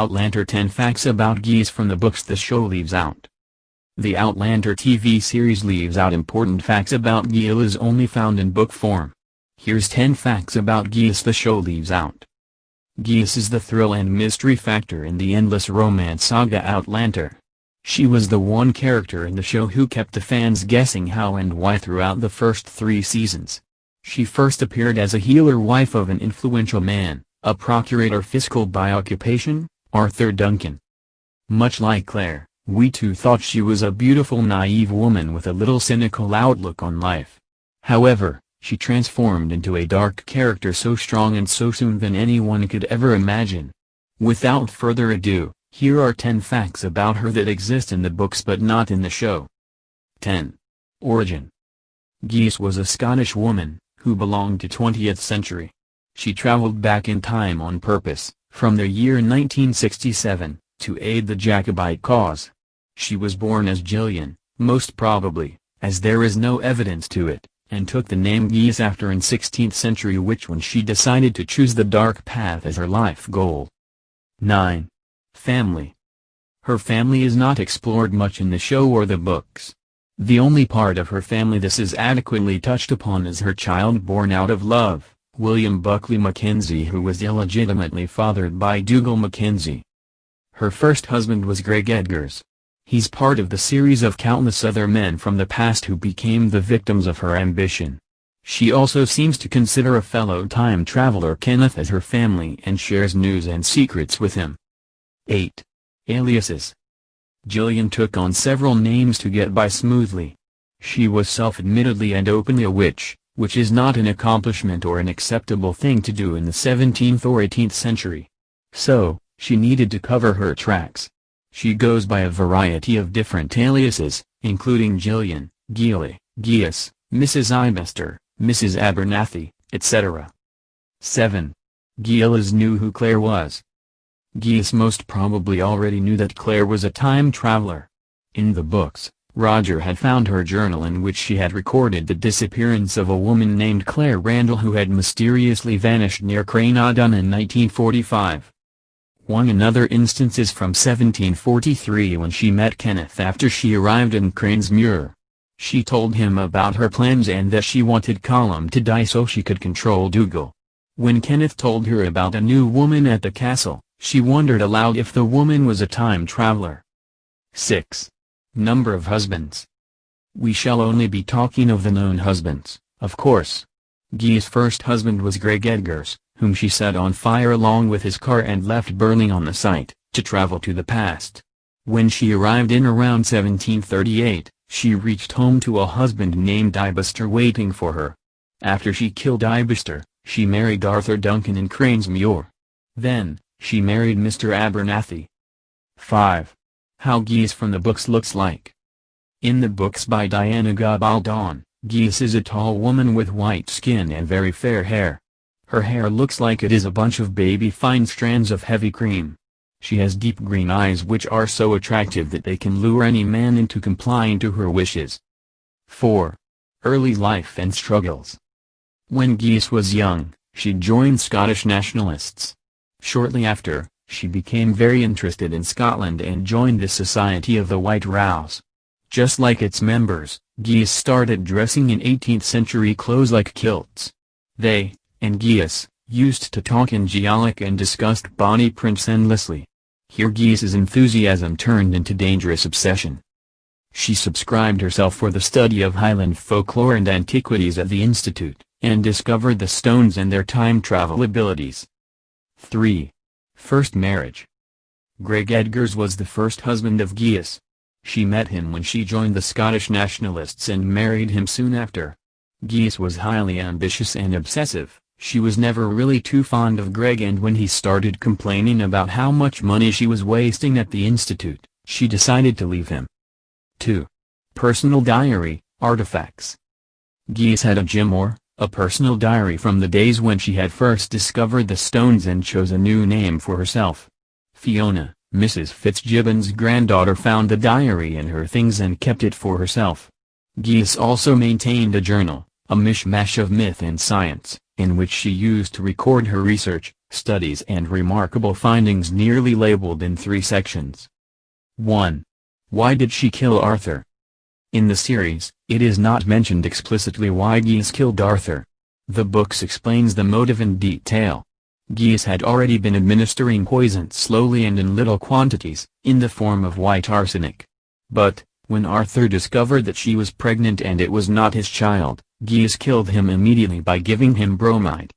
Outlander 10 Facts About Geillis from the books the show leaves out. The Outlander TV series leaves out important facts about Geillis only found in book form. Here's 10 facts about Geillis the show leaves out. Geillis is the thrill and mystery factor in the endless romance saga Outlander. She was the one character in the show who kept the fans guessing how and why throughout the first 3 seasons. She first appeared as a healer wife of an influential man, a procurator fiscal by occupation, Arthur Duncan. Much like Claire, we too thought she was a beautiful naive woman with a little cynical outlook on life. However, she transformed into a dark character so strong and so soon than anyone could ever imagine. Without further ado, here are 10 facts about her that exist in the books but not in the show. 10. Origin. Geillis was a Scottish woman, who belonged to 20th century. She traveled back in time on purpose, from the year 1967, to aid the Jacobite cause. She was born as Gillian, most probably, as there is no evidence to it, and took the name Geillis after in 16th century when she decided to choose the dark path as her life goal. 9. Family. Her family is not explored much in the show or the books. The only part of her family this is adequately touched upon is her child born out of love, William Buckley Mackenzie, who was illegitimately fathered by Dougal Mackenzie. Her first husband was Greg Edgars. He's part of the series of countless other men from the past who became the victims of her ambition. She also seems to consider a fellow time traveler Kenneth as her family and shares news and secrets with him. 8. Aliases. Gillian took on several names to get by smoothly. She was self-admittedly and openly a witch, which is not an accomplishment or an acceptable thing to do in the 17th or 18th century. So, she needed to cover her tracks. She goes by a variety of different aliases, including Gillian, Geillis, Geillis, Mrs. Ibester, Mrs. Abernathy, etc. 7. Geillis knew who Claire was. Geillis most probably already knew that Claire was a time traveler. In the books, Roger had found her journal in which she had recorded the disappearance of a woman named Claire Randall who had mysteriously vanished near Cranadon in 1945. Another instance is from 1743 when she met Kenneth after she arrived in Cranesmuir. She told him about her plans and that she wanted Colum to die so she could control Dougal. When Kenneth told her about a new woman at the castle, she wondered aloud if the woman was a time traveler. 6. Number of husbands. We shall only be talking of the known husbands, of course. Geillis' first husband was Greg Edgars, whom she set on fire along with his car and left burning on the site, to travel to the past. When she arrived in around 1738, she reached home to a husband named Ibester waiting for her. After she killed Ibester, she married Arthur Duncan in Cranesmuir. Then, she married Mr. Abernathy. 5. How Geillis from the books looks like. In the books by Diana Gabaldon, Geillis is a tall woman with white skin and very fair hair. Her hair looks like it is a bunch of baby fine strands of heavy cream. She has deep green eyes which are so attractive that they can lure any man into complying to her wishes. 4. Early life and struggles. When Geillis was young, she joined Scottish nationalists. Shortly after, she became very interested in Scotland and joined the Society of the White Rose. Just like its members, Geillis started dressing in 18th century clothes like kilts. They, and Geillis, used to talk in Gaelic and discussed body prints endlessly. Here Geillis's enthusiasm turned into dangerous obsession. She subscribed herself for the study of Highland folklore and antiquities at the Institute, and discovered the stones and their time travel abilities. 3. First marriage. Greg Edgars was the first husband of Geillis. She met him when she joined the Scottish nationalists and married him soon after. Geillis was highly ambitious and obsessive. She was never really too fond of Greg, and when he started complaining about how much money she was wasting at the Institute, she decided to leave him. 2. Personal diary, artifacts. Geillis had a grimoire, a personal diary from the days when she had first discovered the stones and chose a new name for herself. Fiona, Mrs. Fitzgibbon's granddaughter, found the diary in her things and kept it for herself. Geillis also maintained a journal, a mishmash of myth and science, in which she used to record her research, Studies and remarkable findings nearly labeled in 3 sections. 1. Why did she kill Arthur? In the series, it is not mentioned explicitly why Geillis killed Arthur. The books explains the motive in detail. Geillis had already been administering poison slowly and in little quantities, in the form of white arsenic. But, when Arthur discovered that she was pregnant and it was not his child, Geillis killed him immediately by giving him bromide.